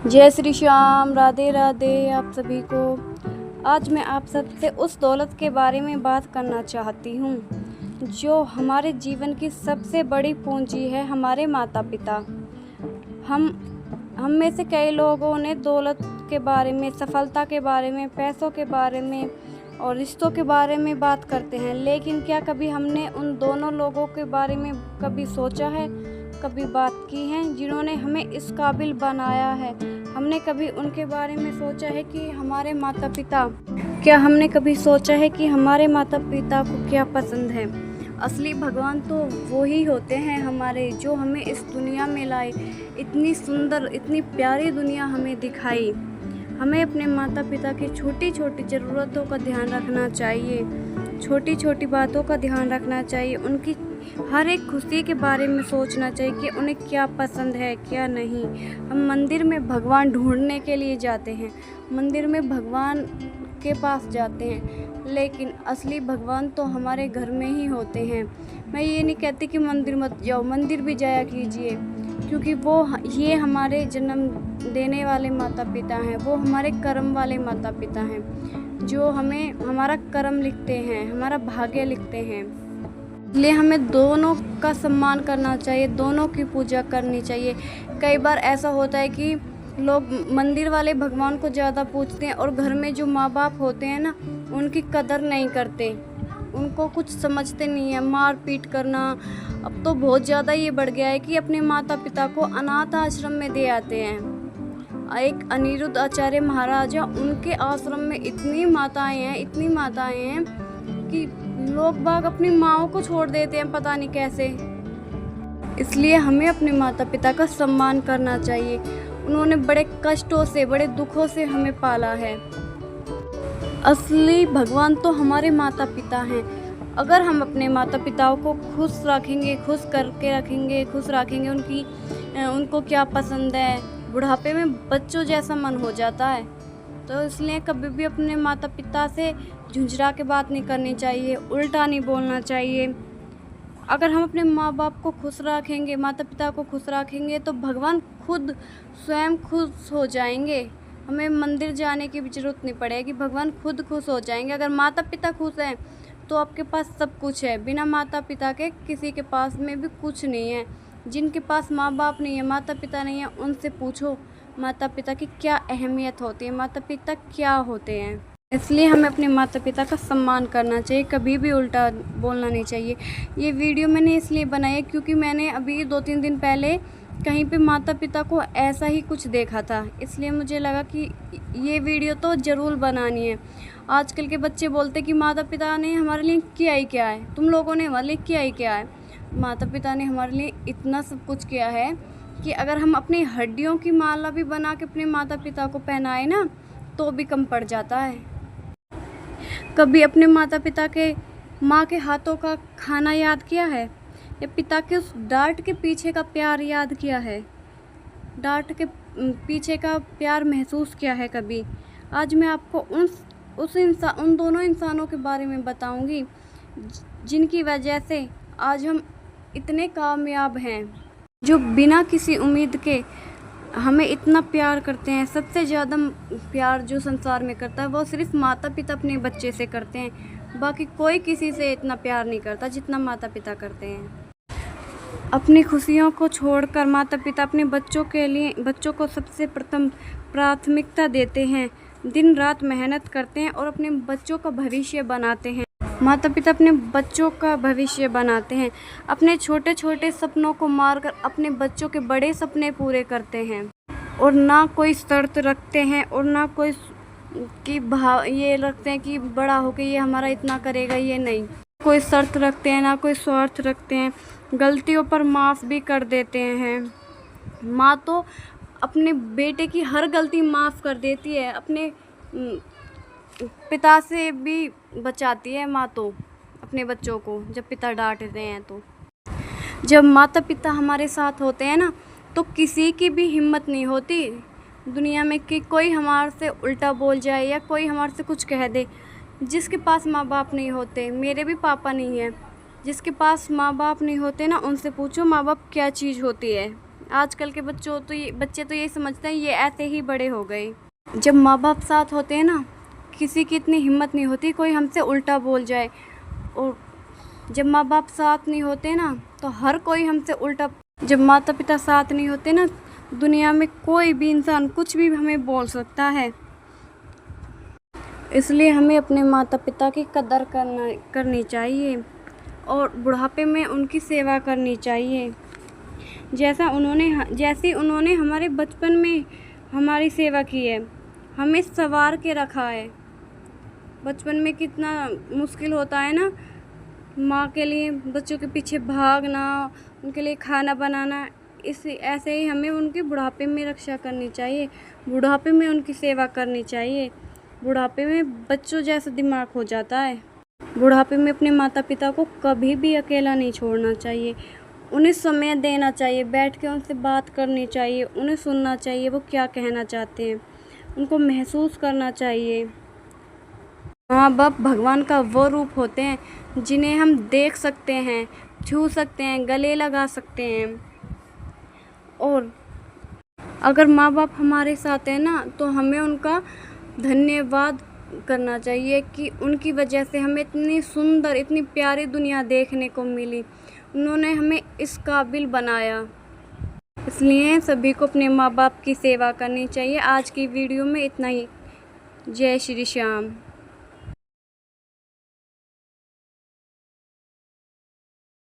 जय श्री श्याम, राधे राधे आप सभी को। आज मैं आप सबसे उस दौलत के बारे में बात करना चाहती हूँ जो हमारे जीवन की सबसे बड़ी पूंजी है, हमारे माता पिता। हम में से कई लोगों ने दौलत के बारे में, सफलता के बारे में, पैसों के बारे में और रिश्तों के बारे में बात करते हैं, लेकिन क्या कभी हमने उन दोनों लोगों के बारे में कभी सोचा है, कभी बात की है जिन्होंने हमें इस काबिल बनाया है? हमने कभी उनके बारे में सोचा है कि हमारे माता पिता, क्या हमने कभी सोचा है कि हमारे माता पिता को क्या पसंद है? असली भगवान तो वो ही होते हैं हमारे, जो हमें इस दुनिया में लाए, इतनी सुंदर, इतनी प्यारी दुनिया हमें दिखाई। हमें अपने माता पिता की छोटी छोटी ज़रूरतों का ध्यान रखना चाहिए, छोटी छोटी बातों का ध्यान रखना चाहिए, उनकी हर एक खुशी के बारे में सोचना चाहिए कि उन्हें क्या पसंद है, क्या नहीं। हम मंदिर में भगवान ढूंढने के लिए जाते हैं, मंदिर में भगवान के पास जाते हैं, लेकिन असली भगवान तो हमारे घर में ही होते हैं। मैं ये नहीं कहती कि मंदिर मत जाओ, मंदिर भी जाया कीजिए, क्योंकि ये हमारे जन्म देने वाले माता पिता हैं, वो हमारे कर्म वाले माता पिता हैं, जो हमें हमारा कर्म लिखते हैं, हमारा भाग्य लिखते हैं। इसलिए हमें दोनों का सम्मान करना चाहिए, दोनों की पूजा करनी चाहिए। कई बार ऐसा होता है कि लोग मंदिर वाले भगवान को ज़्यादा पूजते हैं और घर में जो माँ बाप होते हैं ना, उनकी कदर नहीं करते, उनको कुछ समझते नहीं है। मार पीट करना अब तो बहुत ज़्यादा ये बढ़ गया है कि अपने माता पिता को अनाथ आश्रम में दे आते हैं। एक अनिरुद्ध आचार्य महाराज, उनके आश्रम में इतनी माताएं हैं कि लोग बाग अपनी माँओं को छोड़ देते हैं, पता नहीं कैसे। इसलिए हमें अपने माता पिता का सम्मान करना चाहिए। उन्होंने बड़े कष्टों से, बड़े दुखों से हमें पाला है। असली भगवान तो हमारे माता पिता हैं। अगर हम अपने माता पिताओं को खुश रखेंगे, खुश करके रखेंगे, खुश रखेंगे, उनको क्या पसंद है, बुढ़ापे में बच्चों जैसा मन हो जाता है। तो इसलिए कभी भी अपने माता पिता से झुंझला के बात नहीं करनी चाहिए, उल्टा नहीं बोलना चाहिए। अगर हम अपने माँ बाप को खुश रखेंगे, माता पिता को खुश रखेंगे, तो भगवान खुद स्वयं खुश हो जाएंगे। हमें मंदिर जाने की भी ज़रूरत नहीं पड़ेगी, भगवान खुद खुश हो जाएंगे। अगर माता पिता खुश हैं तो आपके पास सब कुछ है। बिना माता पिता के किसी के पास में भी कुछ नहीं है। जिनके पास माँ बाप नहीं है, माता पिता नहीं है, उनसे पूछो माता पिता की क्या अहमियत होती है, माता पिता क्या होते हैं। इसलिए हमें अपने माता पिता का सम्मान करना चाहिए, कभी भी उल्टा बोलना नहीं चाहिए। ये वीडियो मैंने इसलिए बनाई है क्योंकि मैंने अभी 2-3 दिन पहले कहीं पे माता पिता को ऐसा ही कुछ देखा था, इसलिए मुझे लगा कि ये वीडियो तो ज़रूर बनानी है। आजकल के बच्चे बोलते कि माता पिता ने हमारे लिए किया ही क्या है, तुम लोगों ने हमारे लिए किया ही क्या है। माता पिता ने हमारे लिए इतना सब कुछ किया है कि अगर हम अपनी हड्डियों की माला भी बना के अपने माता पिता को पहनाए ना, तो भी कम पड़ जाता है। कभी अपने माता पिता के, माँ के हाथों का खाना याद किया है, या पिता के उस डांट के पीछे का प्यार याद किया है, डांट के पीछे का प्यार महसूस किया है कभी? आज मैं आपको उन दोनों इंसानों के बारे में बताऊंगी जिनकी वजह से आज हम इतने कामयाब हैं, जो बिना किसी उम्मीद के हमें इतना प्यार करते हैं। सबसे ज़्यादा प्यार जो संसार में करता है वो सिर्फ माता पिता अपने बच्चे से करते हैं। बाकी कोई किसी से इतना प्यार नहीं करता जितना माता पिता करते हैं। अपनी खुशियों को छोड़कर माता पिता अपने बच्चों को सबसे प्रथम प्राथमिकता देते हैं, दिन रात मेहनत करते हैं और अपने बच्चों का भविष्य बनाते हैं। माता पिता अपने बच्चों का भविष्य बनाते हैं, अपने छोटे छोटे सपनों को मारकर अपने बच्चों के बड़े सपने पूरे करते हैं, और ना कोई शर्त रखते हैं और ना कोई ये रखते हैं कि बड़ा होकर ये हमारा इतना करेगा, ये नहीं। कोई शर्त रखते हैं, ना कोई स्वार्थ रखते हैं, गलतियों पर माफ़ भी कर देते हैं। माँ तो अपने बेटे की हर गलती माफ़ कर देती है, अपने पिता से भी बचाती है माँ तो अपने बच्चों को, जब पिता डांटते हैं। तो जब माता पिता हमारे साथ होते हैं ना, तो किसी की भी हिम्मत नहीं होती दुनिया में कि कोई हमारे से उल्टा बोल जाए या कोई हमारे से कुछ कह दे। जिसके पास माँ बाप नहीं होते, मेरे भी पापा नहीं है, जिसके पास माँ बाप नहीं होते ना, उनसे पूछो माँ बाप क्या चीज़ होती है। आजकल के बच्चे तो ये समझते हैं ये ऐसे ही बड़े हो गए। जब माँ बाप साथ होते हैं ना, किसी की इतनी हिम्मत नहीं होती कोई हमसे उल्टा बोल जाए। और जब माँ बाप साथ नहीं होते ना तो हर कोई हमसे उल्टा, जब माता पिता साथ नहीं होते ना, दुनिया में कोई भी इंसान कुछ भी हमें बोल सकता है। इसलिए हमें अपने माता पिता की कदर करनी चाहिए और बुढ़ापे में उनकी सेवा करनी चाहिए। जैसे उन्होंने हमारे बचपन में हमारी सेवा की है, हमें संवार के रखा है। बचपन में कितना मुश्किल होता है ना, माँ के लिए बच्चों के पीछे भागना, उनके लिए खाना बनाना। ऐसे ही हमें उनके बुढ़ापे में रक्षा करनी चाहिए, बुढ़ापे में उनकी सेवा करनी चाहिए। बुढ़ापे में बच्चों जैसा दिमाग हो जाता है। बुढ़ापे में अपने माता पिता को कभी भी अकेला नहीं छोड़ना चाहिए, उन्हें समय देना चाहिए, बैठ के उनसे बात करनी चाहिए, उन्हें सुनना चाहिए वो क्या कहना चाहते हैं, उनको महसूस करना चाहिए। माँ बाप भगवान का वो रूप होते हैं जिन्हें हम देख सकते हैं, छू सकते हैं, गले लगा सकते हैं। और अगर माँ बाप हमारे साथ हैं ना तो हमें उनका धन्यवाद करना चाहिए कि उनकी वजह से हमें इतनी सुंदर, इतनी प्यारी दुनिया देखने को मिली। उन्होंने हमें इस काबिल बनाया। इसलिए सभी को अपने माँ बाप की सेवा करनी चाहिए। आज की वीडियो में इतना ही। जय श्री श्याम।